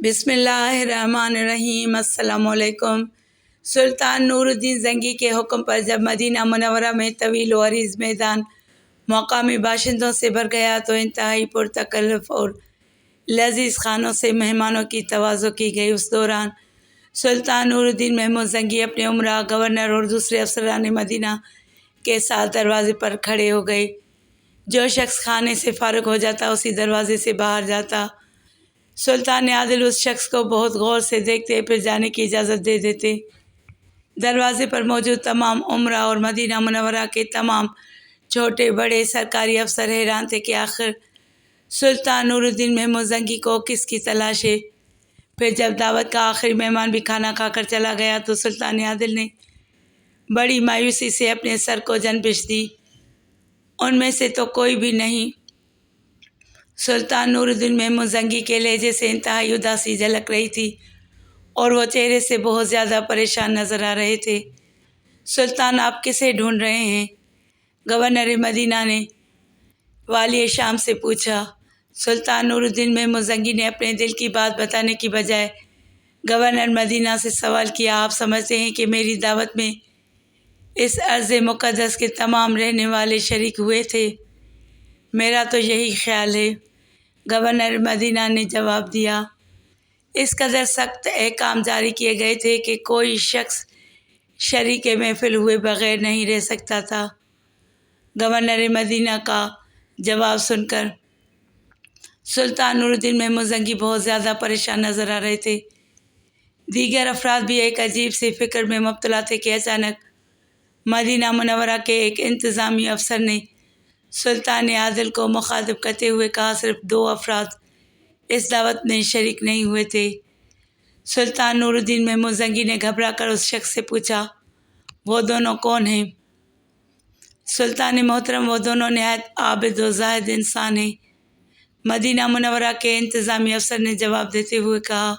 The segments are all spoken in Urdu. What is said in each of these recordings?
بسم اللہ الرحمن الرحیم۔ السلام علیکم۔ سلطان نور الدین زنگی کے حکم پر جب مدینہ منورہ میں طویل و عریض میدان مقامی باشندوں سے بھر گیا تو انتہائی پرتکلف اور لذیذ کھانوں سے مہمانوں کی توازو کی گئی۔ اس دوران سلطان نور الدین محمود زنگی اپنے امراء، گورنر اور دوسرے افسران مدینہ کے ساتھ دروازے پر کھڑے ہو گئے۔ جو شخص کھانے سے فارغ ہو جاتا اسی دروازے سے باہر جاتا۔ سلطان عادل اس شخص کو بہت غور سے دیکھتے، پھر جانے کی اجازت دے دیتے۔ دروازے پر موجود تمام امراء اور مدینہ منورہ کے تمام چھوٹے بڑے سرکاری افسر حیران تھے کہ آخر سلطان نور الدین محمود زنگی کو کس کی تلاش ہے۔ پھر جب دعوت کا آخری مہمان بھی کھانا کھا کر چلا گیا تو سلطان عادل نے بڑی مایوسی سے اپنے سر کو جنبش دی۔ ان میں سے تو کوئی بھی نہیں۔ سلطان نور الدین محمود زنگی کے لہجے سے انتہائی اداسی جھلک رہی تھی اور وہ چہرے سے بہت زیادہ پریشان نظر آ رہے تھے۔ سلطان، آپ کسے ڈھونڈ رہے ہیں؟ گورنر مدینہ نے والی شام سے پوچھا۔ سلطان نور الدین محمود زنگی نے اپنے دل کی بات بتانے کی بجائے گورنر مدینہ سے سوال کیا، آپ سمجھتے ہیں کہ میری دعوت میں اس ارض مقدس کے تمام رہنے والے شریک ہوئے تھے؟ میرا تو یہی خیال ہے، گورنر مدینہ نے جواب دیا۔ اس قدر سخت احکام جاری کیے گئے تھے کہ کوئی شخص شریک محفل ہوئے بغیر نہیں رہ سکتا تھا۔ گورنر مدینہ کا جواب سن کر سلطان نور الدین محمود زنگی بہت زیادہ پریشان نظر آ رہے تھے۔ دیگر افراد بھی ایک عجیب سی فکر میں مبتلا تھے کہ اچانک مدینہ منورہ کے ایک انتظامی افسر نے سلطان عادل کو مخاطب کرتے ہوئے کہا، صرف 2 افراد اس دعوت میں شریک نہیں ہوئے تھے۔ سلطان نور الدین محمود زنگی نے گھبرا کر اس شخص سے پوچھا، وہ دونوں کون ہیں؟ سلطان محترم، وہ دونوں نہایت عابد و زاہد انسان ہیں، مدینہ منورہ کے انتظامی افسر نے جواب دیتے ہوئے کہا۔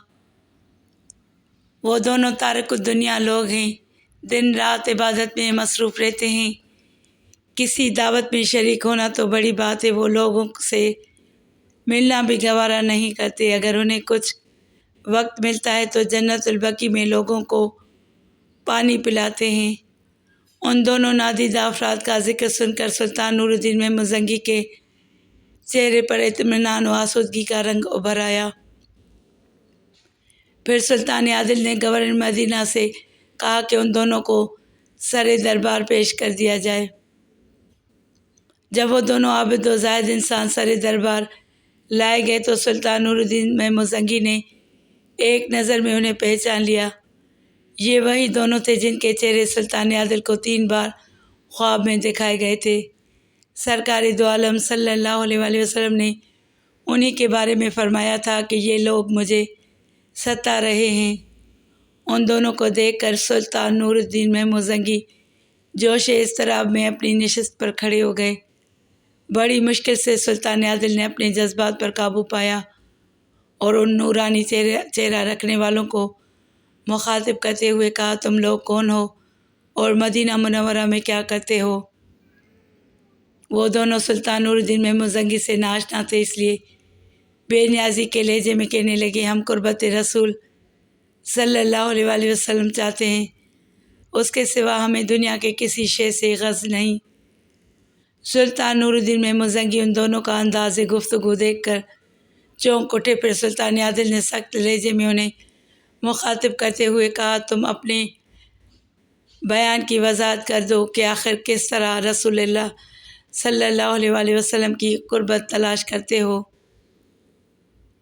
وہ دونوں تارک الدنیا لوگ ہیں، دن رات عبادت میں مصروف رہتے ہیں۔ کسی دعوت میں شریک ہونا تو بڑی بات ہے، وہ لوگوں سے ملنا بھی گوارا نہیں کرتے۔ اگر انہیں کچھ وقت ملتا ہے تو جنت البقیع میں لوگوں کو پانی پلاتے ہیں۔ ان دونوں نادیدہ افراد کا ذکر سن کر سلطان نور الدین محمود زنگی کے چہرے پر اطمینان و آسودگی کا رنگ ابھر آیا۔ پھر سلطان عادل نے گورنر مدینہ سے کہا کہ ان دونوں کو سر دربار پیش کر دیا جائے۔ جب وہ دونوں عابد و زاہد انسان سر دربار لائے گئے تو سلطان نور الدین محمود زنگی نے ایک نظر میں انہیں پہچان لیا۔ یہ وہی دونوں تھے جن کے چہرے سلطان عادل کو 3 بار خواب میں دکھائے گئے تھے۔ سرکار دو عالم صلی اللہ علیہ وآلہ وسلم نے انہی کے بارے میں فرمایا تھا کہ یہ لوگ مجھے ستا رہے ہیں۔ ان دونوں کو دیکھ کر سلطان نور الدین محمود زنگی جوش اضطراب میں اپنی نشست پر کھڑے ہو گئے۔ بڑی مشکل سے سلطان عادل نے اپنے جذبات پر قابو پایا اور ان نورانی چہرہ رکھنے والوں کو مخاطب کرتے ہوئے کہا، تم لوگ کون ہو اور مدینہ منورہ میں کیا کرتے ہو؟ وہ دونوں سلطان نور الدین محمود زنگی سے ناآشنا تھے، اس لیے بے نیازی کے لہجے میں کہنے لگے، ہم قربت رسول صلی اللہ علیہ وآلہ وسلم چاہتے ہیں، اس کے سوا ہمیں دنیا کے کسی شے سے غرض نہیں۔ سلطان نور الدین محمود زنگی ان دونوں کا انداز گفتگو دیکھ کر چونک اٹھے۔ پھر سلطان عادل نے سخت لہجے میں انہیں مخاطب کرتے ہوئے کہا، تم اپنے بیان کی وضاحت کر دو کہ آخر کس طرح رسول اللہ صلی اللہ علیہ وآلہ وسلم کی قربت تلاش کرتے ہو؟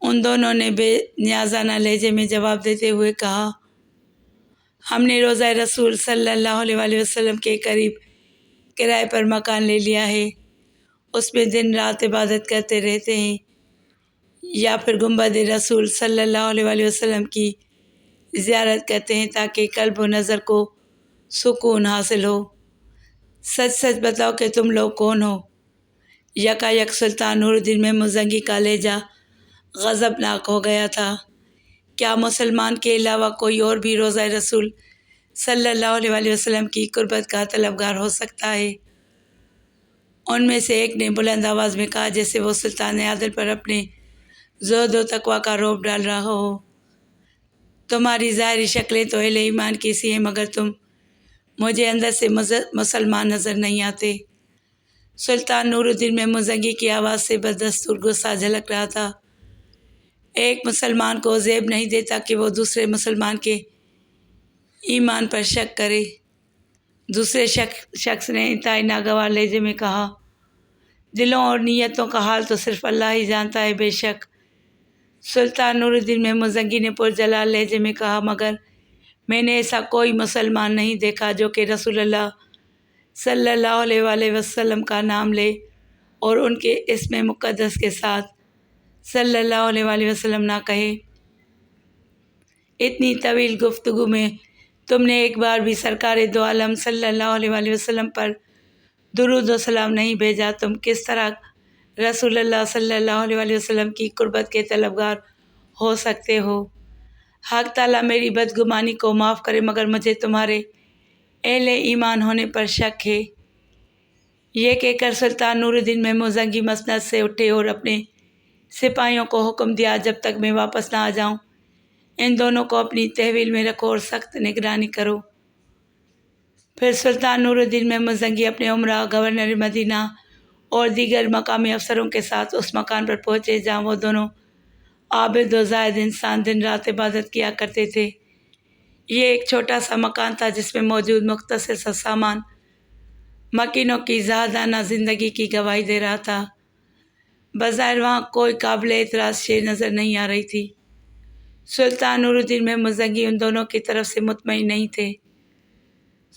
ان دونوں نے بے نیازانہ لہجے میں جواب دیتے ہوئے کہا، ہم نے روضہ رسول صلی اللہ علیہ وآلہ وسلم کے قریب کرائے پر مکان لے لیا ہے، اس میں دن رات عبادت کرتے رہتے ہیں، یا پھر گنبد رسول صلی اللہ علیہ وآلہ وسلم کی زیارت کرتے ہیں تاکہ قلب و نظر کو سکون حاصل ہو۔ سچ سچ بتاؤ کہ تم لوگ کون ہو؟ یکایک سلطان نور الدین محمود زنگی کا لہجہ غضبناک ہو گیا تھا۔ کیا مسلمان کے علاوہ کوئی اور بھی روضہ رسول صلی اللہ علیہ وآلہ وسلم کی قربت کا طلبگار ہو سکتا ہے؟ ان میں سے ایک نے بلند آواز میں کہا، جیسے وہ سلطان عادل پر اپنے زہد و تقویٰ کا رعب ڈال رہا ہو۔ تمہاری ظاہری شکلیں تو اہل ایمان کی سی ہیں، مگر تم مجھے اندر سے مسلمان نظر نہیں آتے۔ سلطان نور الدین محمود کی آواز سے بدستور غصہ جھلک رہا تھا۔ ایک مسلمان کو زیب نہیں دیتا کہ وہ دوسرے مسلمان کے ایمان پر شک کرے۔ دوسرے شخص نے انتہائی ناگوار لہجے میں کہا، دلوں اور نیتوں کا حال تو صرف اللہ ہی جانتا ہے۔ بے شک، سلطان نور الدین محمود نے پرجلال لہجے میں کہا، مگر میں نے ایسا کوئی مسلمان نہیں دیکھا جو کہ رسول اللہ صلی اللہ علیہ وآلہ وسلم کا نام لے اور ان کے اسم مقدس کے ساتھ صلی اللہ علیہ وآلہ وسلم نہ کہے۔ اتنی طویل گفتگو میں تم نے ایک بار بھی سرکار دو عالم صلی اللہ علیہ وآلہ وسلم پر درود و سلام نہیں بھیجا۔ تم کس طرح رسول اللہ صلی اللہ علیہ وآلہ وسلم کی قربت کے طلبگار ہو سکتے ہو؟ حق تعالیٰ میری بدگمانی کو معاف کرے، مگر مجھے تمہارے اہل ایمان ہونے پر شک ہے۔ یہ کہہ کر سلطان نور الدین محمود مسند سے اٹھے اور اپنے سپاہیوں کو حکم دیا، جب تک میں واپس نہ آ جاؤں ان دونوں کو اپنی تحویل میں رکھو اور سخت نگرانی کرو۔ پھر سلطان نور الدین محمود اپنے عمرا، گورنر مدینہ اور دیگر مقامی افسروں کے ساتھ اس مکان پر پہنچے جہاں وہ دونوں عابد و زاہد انسان دن رات عبادت کیا کرتے تھے۔ یہ ایک چھوٹا سا مکان تھا جس میں موجود مختصر سا سامان مکینوں کی زاہدانہ زندگی کی گواہی دے رہا تھا۔ بظاہر وہاں کوئی قابل اعتراض شے نظر نہیں آ رہی تھی۔ سلطان نور الدین محمود ان دونوں کی طرف سے مطمئن نہیں تھے۔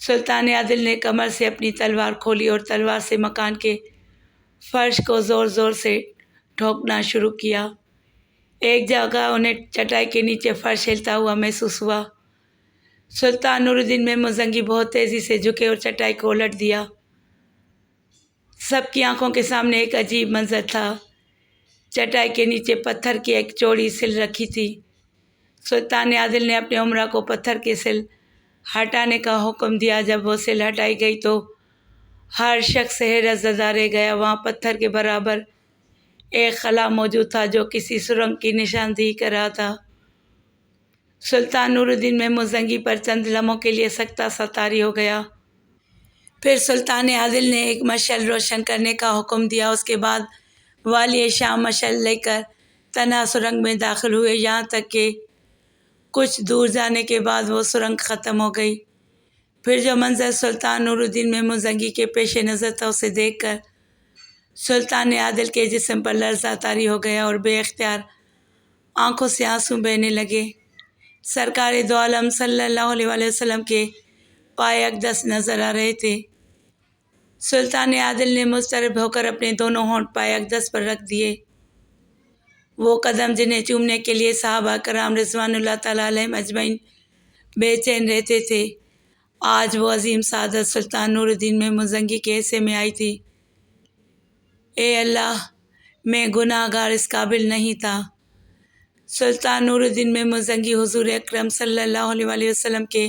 سلطان عادل نے کمر سے اپنی تلوار کھولی اور تلوار سے مکان کے فرش کو زور زور سے ٹھوکنا شروع کیا۔ ایک جگہ انہیں چٹائی کے نیچے فرش ہلتا ہوا محسوس ہوا۔ سلطان نور الدین محمود بہت تیزی سے جھکے اور چٹائی کو الٹ دیا۔ سب کی آنکھوں کے سامنے ایک عجیب منظر تھا۔ چٹائی کے نیچے پتھر کی ایک چوڑی سل رکھی تھی۔ سلطان عادل نے اپنے عمرا کو پتھر کی سل ہٹانے کا حکم دیا۔ جب وہ سل ہٹائی گئی تو ہر شخص حیرت زدہ رہ گیا۔ وہاں پتھر کے برابر ایک خلا موجود تھا جو کسی سرنگ کی نشاندہی کر رہا تھا۔ سلطان نور الدین محمود پر چند لمحوں کے لیے سکتہ سا طاری ہو گیا۔ پھر سلطان عادل نے ایک مشعل روشن کرنے کا حکم دیا۔ اس کے بعد والی شام مشعل لے کر تنہا سرنگ میں داخل ہوئے، یہاں تک کہ کچھ دور جانے کے بعد وہ سرنگ ختم ہو گئی۔ پھر جو منظر سلطان نور الدین محمود کے پیش نظر تھا اسے دیکھ کر سلطان عادل کے جسم پر لرزہ طاری ہو گیا اور بے اختیار آنکھوں سے آنسو بہنے لگے۔ سرکار دو عالم صلی اللہ علیہ وآلہ وسلم کے پائے اقدس نظر آ رہے تھے۔ سلطان عادل نے مضطرب ہو کر اپنے دونوں ہونٹ پائے اقدس پر رکھ دیے۔ وہ قدم جنہیں چومنے کے لیے صحابہ کرام رضوان اللہ تعالیٰ علیہم اجمعین بے چین رہتے تھے، آج وہ عظیم سعادت سلطان نور الدین محمود کے حصے میں آئی تھی۔ اے اللہ، میں گناہ گار اس قابل نہیں تھا۔ سلطان نور الدین محمود حضور اکرم صلی اللہ علیہ وآلہ وسلم کے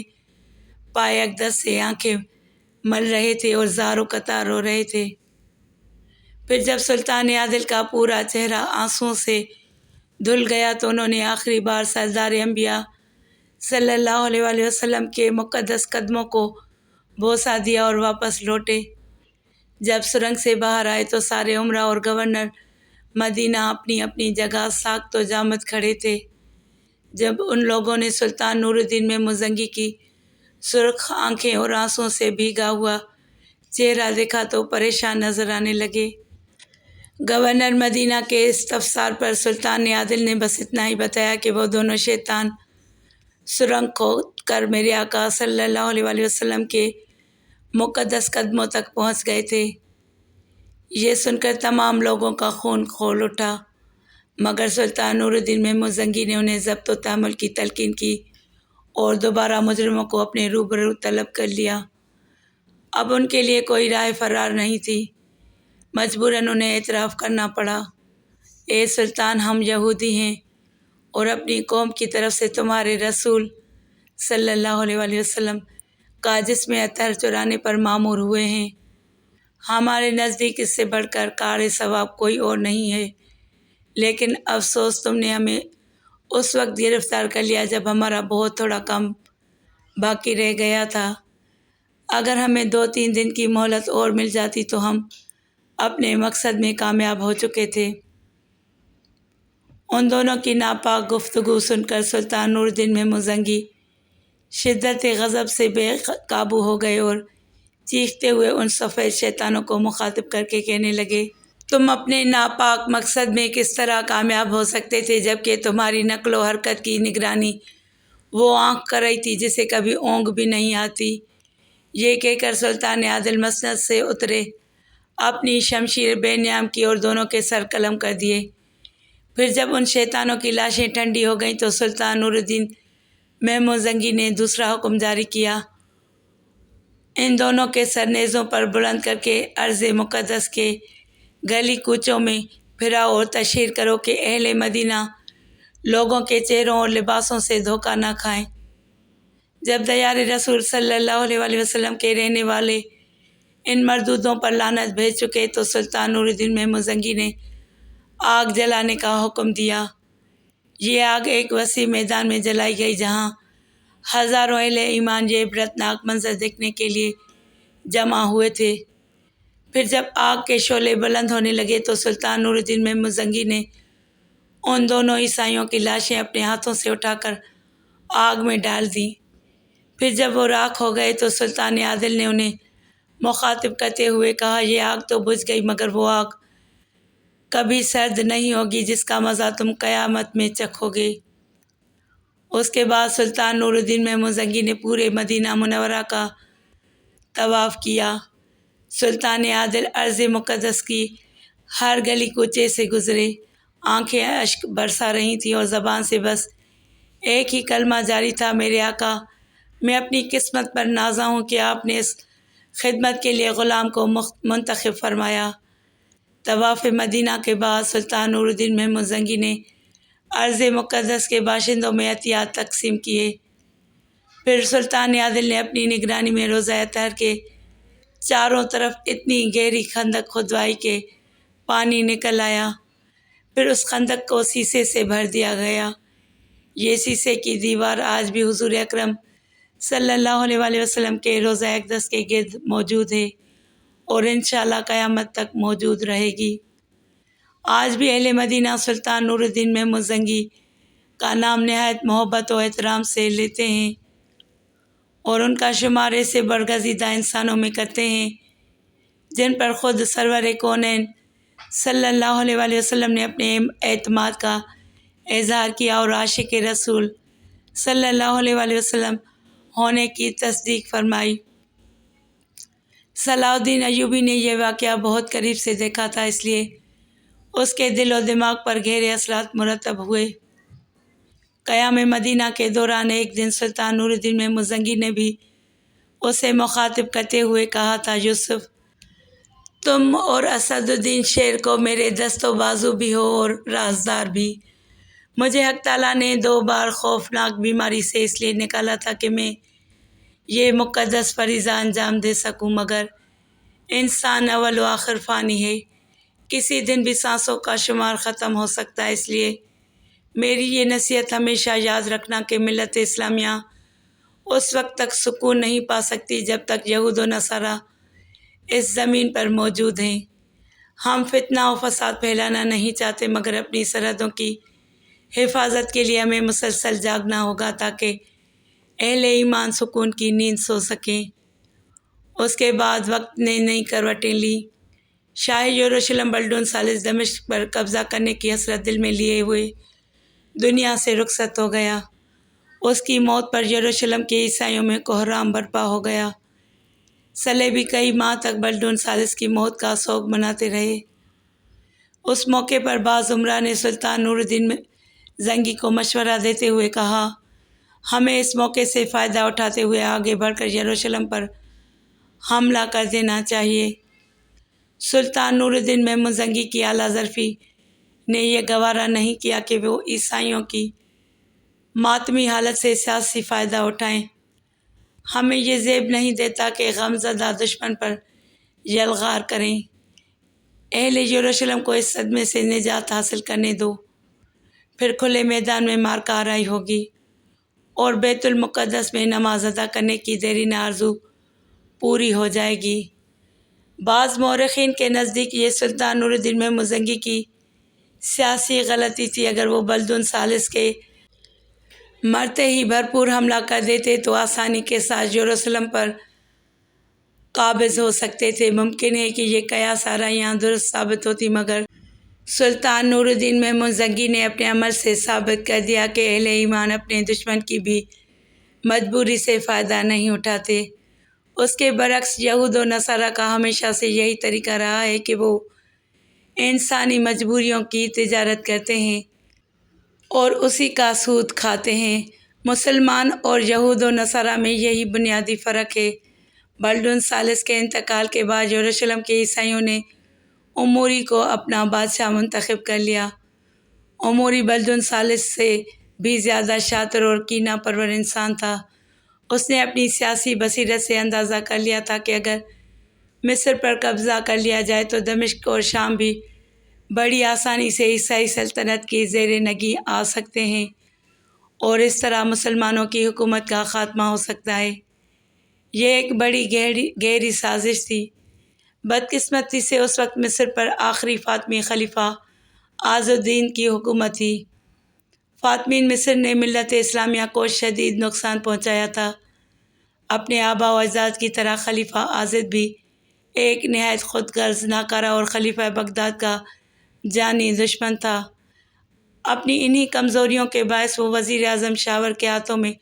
پائے اقدس سے آنکھیں مل رہے تھے اور زار و قطار رو رہے تھے۔ پھر جب سلطان عادل کا پورا چہرہ آنسوؤں سے دھل گیا تو انہوں نے آخری بار سردار انبیاء صلی اللہ علیہ وآلہ وسلم کے مقدس قدموں کو بوسہ دیا اور واپس لوٹے۔ جب سرنگ سے باہر آئے تو سارے عمرا اور گورنر مدینہ اپنی اپنی جگہ ساکت و جامد کھڑے تھے۔ جب ان لوگوں نے سلطان نور الدین محمود کی سرخ آنکھیں اور آنسوؤں سے بھیگا ہوا چہرہ دیکھا تو پریشان نظر آنے لگے۔ گورنر مدینہ کے استفسار پر سلطان عادل نے بس اتنا ہی بتایا کہ وہ دونوں شیطان سرنگ کھود کر میرے آقا صلی اللہ علیہ وآلہ وسلم کے مقدس قدموں تک پہنچ گئے تھے۔ یہ سن کر تمام لوگوں کا خون کھول اٹھا، مگر سلطان نور الدین محمود نے انہیں ضبط و تحمل کی تلقین کی اور دوبارہ مجرموں کو اپنے روبرو طلب کر لیا۔ اب ان کے لیے کوئی راہ فرار نہیں تھی، مجبوراً انہیں اعتراف کرنا پڑا۔ اے سلطان، ہم یہودی ہیں اور اپنی قوم کی طرف سے تمہارے رسول صلی اللہ علیہ وآلہ وسلم کا جسم اطہر چرانے پر مامور ہوئے ہیں۔ ہمارے نزدیک اس سے بڑھ کر کار ثواب کوئی اور نہیں ہے، لیکن افسوس تم نے ہمیں اس وقت گرفتار کر لیا جب ہمارا بہت تھوڑا کام باقی رہ گیا تھا۔ اگر ہمیں 2-3 دن کی مہلت اور مل جاتی تو ہم اپنے مقصد میں کامیاب ہو چکے تھے۔ ان دونوں کی ناپاک گفتگو سن کر سلطان نور الدین محمود زنگی شدت غضب سے بے قابو ہو گئے اور چیختے ہوئے ان سفید شیطانوں کو مخاطب کر کے کہنے لگے، تم اپنے ناپاک مقصد میں کس طرح کامیاب ہو سکتے تھے جبکہ تمہاری نقل و حرکت کی نگرانی وہ آنکھ کر رہی تھی جسے کبھی اونگ بھی نہیں آتی۔ یہ کہہ کر سلطان عادل مسند سے اترے، اپنی شمشیر بے نیام کی اور دونوں کے سر قلم کر دیے۔ پھر جب ان شیطانوں کی لاشیں ٹھنڈی ہو گئیں تو سلطان نور الدین محمود زنگی نے دوسرا حکم جاری کیا، ان دونوں کے سر نیزوں پر بلند کر کے ارض مقدس کے گلی کوچوں میں پھراؤ اور تشہیر کرو کہ اہل مدینہ لوگوں کے چہروں اور لباسوں سے دھوکہ نہ کھائیں۔ جب دیار رسول صلی اللہ علیہ وسلم کے رہنے والے ان مردودوں پر لعنت بھیج چکے تو سلطان نور الدین محمود زنگی نے آگ جلانے کا حکم دیا۔ یہ آگ ایک وسیع میدان میں جلائی گئی جہاں ہزاروں اہل ایمان یہ عبرتناک منظر دیکھنے کے لیے جمع ہوئے تھے۔ پھر جب آگ کے شعلے بلند ہونے لگے تو سلطان نور الدین محمود زنگی نے ان دونوں عیسائیوں کی لاشیں اپنے ہاتھوں سے اٹھا کر آگ میں ڈال دیں۔ پھر جب وہ راکھ ہو گئے تو سلطان عادل نے انہیں مخاطب کرتے ہوئے کہا، یہ آگ تو بجھ گئی مگر وہ آگ کبھی سرد نہیں ہوگی جس کا مزہ تم قیامت میں چکھو گے۔ اس کے بعد سلطان نور الدین محمود زنگی نے پورے مدینہ منورہ کا طواف کیا۔ سلطان عادل ارض مقدس کی ہر گلی کوچے سے گزرے، آنکھیں اشک برسا رہی تھیں اور زبان سے بس ایک ہی کلمہ جاری تھا، میرے آقا، میں اپنی قسمت پر نازاں ہوں کہ آپ نے اس خدمت کے لیے غلام کو منتخب فرمایا۔ طواف مدینہ کے بعد سلطان نور الدین محمود زنگی نے ارض مقدس کے باشندوں میں عطیات تقسیم کیے۔ پھر سلطان عادل نے اپنی نگرانی میں روضہ اطہر کے چاروں طرف اتنی گہری خندق کھدوائی کہ پانی نکل آیا۔ پھر اس خندق کو سیسے سے بھر دیا گیا۔ یہ سیسے کی دیوار آج بھی حضور اکرم صلی اللہ علیہ وسلم کے روضہ اقدس کے گرد موجود ہے اور انشاءاللہ قیامت تک موجود رہے گی۔ آج بھی اہل مدینہ سلطان نور الدین محمود زنگی کا نام نہایت محبت و احترام سے لیتے ہیں اور ان کا شمار ایسے برگزیدہ انسانوں میں کرتے ہیں جن پر خود سرور کونین صلی اللہ علیہ وسلم نے اپنے اعتماد کا اظہار کیا اور عاشق رسول صلی اللہ علیہ وسلم ہونے کی تصدیق فرمائی۔ صلاح الدین ایوبی نے یہ واقعہ بہت قریب سے دیکھا تھا، اس لیے اس کے دل و دماغ پر گہرے اثرات مرتب ہوئے۔ قیام مدینہ کے دوران ایک دن سلطان نور الدین محمود زنگی نے بھی اسے مخاطب کرتے ہوئے کہا تھا، یوسف، تم اور اسد الدین شیر کو میرے دست و بازو بھی ہو اور رازدار بھی۔ مجھے حق تعالیٰ نے 2 بار خوفناک بیماری سے اس لیے نکالا تھا کہ میں یہ مقدس فریضہ انجام دے سکوں، مگر انسان اول و آخر فانی ہے، کسی دن بھی سانسوں کا شمار ختم ہو سکتا ہے، اس لیے میری یہ نصیحت ہمیشہ یاد رکھنا کہ ملت اسلامیہ اس وقت تک سکون نہیں پا سکتی جب تک یہود و نصارہ اس زمین پر موجود ہیں۔ ہم فتنہ و فساد پھیلانا نہیں چاہتے مگر اپنی سرحدوں کی حفاظت کے لیے ہمیں مسلسل جاگنا ہوگا تاکہ اہل ایمان سکون کی نیند سو سکیں۔ اس کے بعد وقت نے نئی کروٹیں لیں۔ شاہ یروشلم بلڈون ثالث دمشق پر قبضہ کرنے کی حسرت دل میں لیے ہوئے دنیا سے رخصت ہو گیا۔ اس کی موت پر یروشلم کے عیسائیوں میں کوہرام برپا ہو گیا۔ صلیبی کئی ماہ تک بلڈون ثالث کی موت کا سوگ مناتے رہے۔ اس موقع پر بعض امراء نے سلطان نور الدین زنگی کو مشورہ دیتے ہوئے کہا، ہمیں اس موقع سے فائدہ اٹھاتے ہوئے آگے بڑھ کر یروشلم پر حملہ کر دینا چاہیے۔ سلطان نور الدین محمود زنگی کی اعلیٰ ظرفی نے یہ گوارا نہیں کیا کہ وہ عیسائیوں کی ماتمی حالت سے سیاسی فائدہ اٹھائیں۔ ہمیں یہ زیب نہیں دیتا کہ غمزدہ دشمن پر یلغار کریں۔ اہل یروشلم کو اس صدمے سے نجات حاصل کرنے دو۔ پھر کھلے میدان میں مارکہ آرائی ہوگی اور بیت المقدس میں نماز ادا کرنے کی دیرینہ آرزو پوری ہو جائے گی۔ بعض مورخین کے نزدیک یہ سلطان نور الدین محمود زنگی کی سیاسی غلطی تھی۔ اگر وہ بلدن ثالث کے مرتے ہی بھرپور حملہ کر دیتے تو آسانی کے ساتھ یروشلم پر قابض ہو سکتے تھے۔ ممکن ہے کہ یہ قیاس آرائیاں درست ثابت ہوتی، مگر سلطان نور الدین محمود زنگی نے اپنے عمل سے ثابت کر دیا کہ اہل ایمان اپنے دشمن کی بھی مجبوری سے فائدہ نہیں اٹھاتے۔ اس کے برعکس یہود و نصارہ کا ہمیشہ سے یہی طریقہ رہا ہے کہ وہ انسانی مجبوریوں کی تجارت کرتے ہیں اور اسی کا سود کھاتے ہیں۔ مسلمان اور یہود و نصارہ میں یہی بنیادی فرق ہے۔ بلدن ثالث کے انتقال کے بعد یروشلم کے عیسائیوں نے اموری کو اپنا بادشاہ منتخب کر لیا۔ اموری بلدن ثالث سے بھی زیادہ شاطر اور کینہ پرور انسان تھا۔ اس نے اپنی سیاسی بصیرت سے اندازہ کر لیا تھا کہ اگر مصر پر قبضہ کر لیا جائے تو دمشق اور شام بھی بڑی آسانی سے عیسائی سلطنت کی زیر نگی آ سکتے ہیں اور اس طرح مسلمانوں کی حکومت کا خاتمہ ہو سکتا ہے۔ یہ ایک بڑی گہری سازش تھی۔ بدقسمتی سے اس وقت مصر پر آخری فاطمی خلیفہ عز الدین کی حکومت تھی۔ فاطمین مصر نے ملت اسلامیہ کو شدید نقصان پہنچایا تھا۔ اپنے آباء و اجداد کی طرح خلیفہ عضد بھی ایک نہایت خود غرض، ناکارہ اور خلیفہ بغداد کا جانی دشمن تھا۔ اپنی انہی کمزوریوں کے باعث وہ وزیر اعظم شاور کے ہاتھوں میں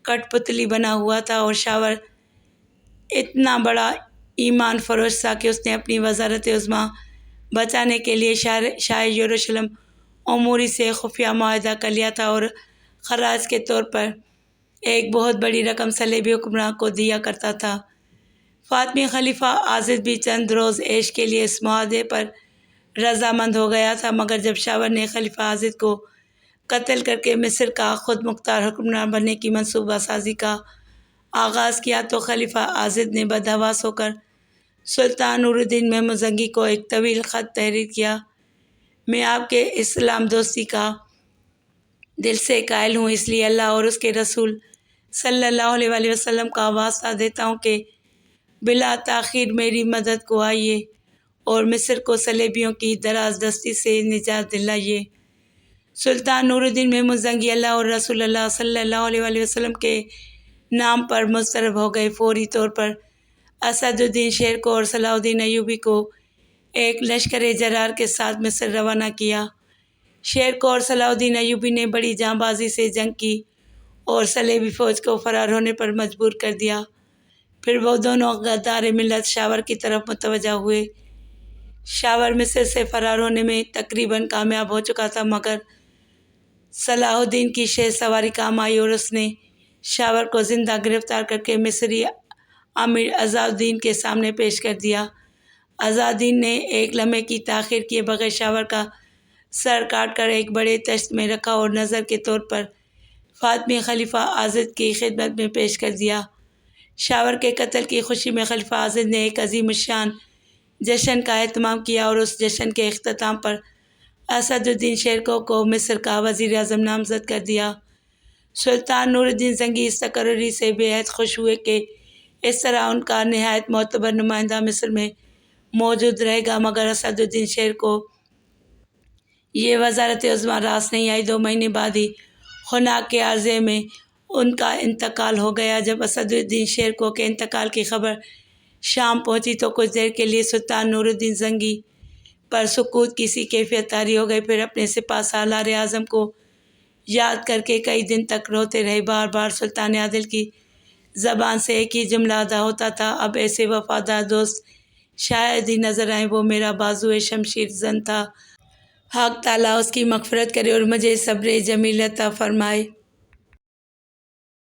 کٹ پتلی بنا ہوا تھا، اور شاور اتنا بڑا ایمان فروش تھا کہ اس نے اپنی وزارت عظمیٰ بچانے کے لیے شاہ یروشلم اموری سے خفیہ معاہدہ کر لیا تھا اور خراج کے طور پر ایک بہت بڑی رقم صلیبی حکمراں کو دیا کرتا تھا۔ فاطمی خلیفہ عضد بھی چند روز عیش کے لیے اس معاہدے پر رضامند ہو گیا تھا، مگر جب شاور نے خلیفہ عضد کو قتل کر کے مصر کا خود مختار حکمران بننے کی منصوبہ سازی کا آغاز کیا تو خلیفہ عضد نے بدحواس ہو کر سلطان نور الدین محمود زنگی کو ایک طویل خط تحریر کیا۔ میں آپ کے اسلام دوستی کا دل سے قائل ہوں، اس لیے اللہ اور اس کے رسول صلی اللہ علیہ وآلہ وسلم کا واسطہ دیتا ہوں کہ بلا تاخیر میری مدد کو آئیے اور مصر کو صلیبیوں کی دراز دستی سے نجات دلائیے۔ سلطان نور الدین محمود زنگی اللہ اور رسول اللہ صلی اللہ علیہ وآلہ وسلم کے نام پر مضطرب ہو گئے۔ فوری طور پر اسد الدین شیر کو اور صلاح الدین ایوبی کو ایک لشکر جرار کے ساتھ مصر روانہ کیا۔ شیر کو اور صلاح الدین ایوبی نے بڑی جاں بازی سے جنگ کی اور صلیبی فوج کو فرار ہونے پر مجبور کر دیا۔ پھر وہ دونوں غدار ملت شاور کی طرف متوجہ ہوئے۔ شاور مصر سے فرار ہونے میں تقریباً کامیاب ہو چکا تھا، مگر صلاح الدین کی شہ سواری کام آئی اور اس نے شاور کو زندہ گرفتار کر کے مصری امیر عز الدین کے سامنے پیش کر دیا۔ عز الدین نے ایک لمحے کی تاخیر کیے بغیر شاور کا سر کاٹ کر ایک بڑے تشت میں رکھا اور نظر کے طور پر فاطمی خلیفہ عضد کی خدمت میں پیش کر دیا۔ شاور کے قتل کی خوشی میں خلیفہ عضد نے ایک عظیم الشان جشن کا اہتمام کیا اور اس جشن کے اختتام پر اسد الدین شیرکو کو مصر کا وزیر اعظم نامزد کر دیا۔ سلطان نور الدین زنگی اس تقرری سے بے حد خوش ہوئے کہ اس طرح ان کا نہایت معتبر نمائندہ مصر میں موجود رہے گا، مگر اسد الدین شیر کو یہ وزارت عظمیٰ راس نہیں آئی۔ 2 مہینے بعد ہی خناق کے عرضے میں ان کا انتقال ہو گیا۔ جب اسد الدین شیرکو کے انتقال کی خبر شام پہنچی تو کچھ دیر کے لیے سلطان نور الدین زنگی پر سکوت کی سی کیفیت طاری ہو گئی، پھر اپنے سپہ سالار اعظم کو یاد کر کے کئی دن تک روتے رہے۔ بار بار سلطان عادل کی زبان سے ایک ہی جملہ ادا ہوتا تھا، اب ایسے وفادار دوست شاید ہی نظر آئیں، وہ میرا بازوئے شمشیر زن تھا، حق تعالیٰ اس کی مغفرت کرے اور مجھے صبر جمیل عطا فرمائے۔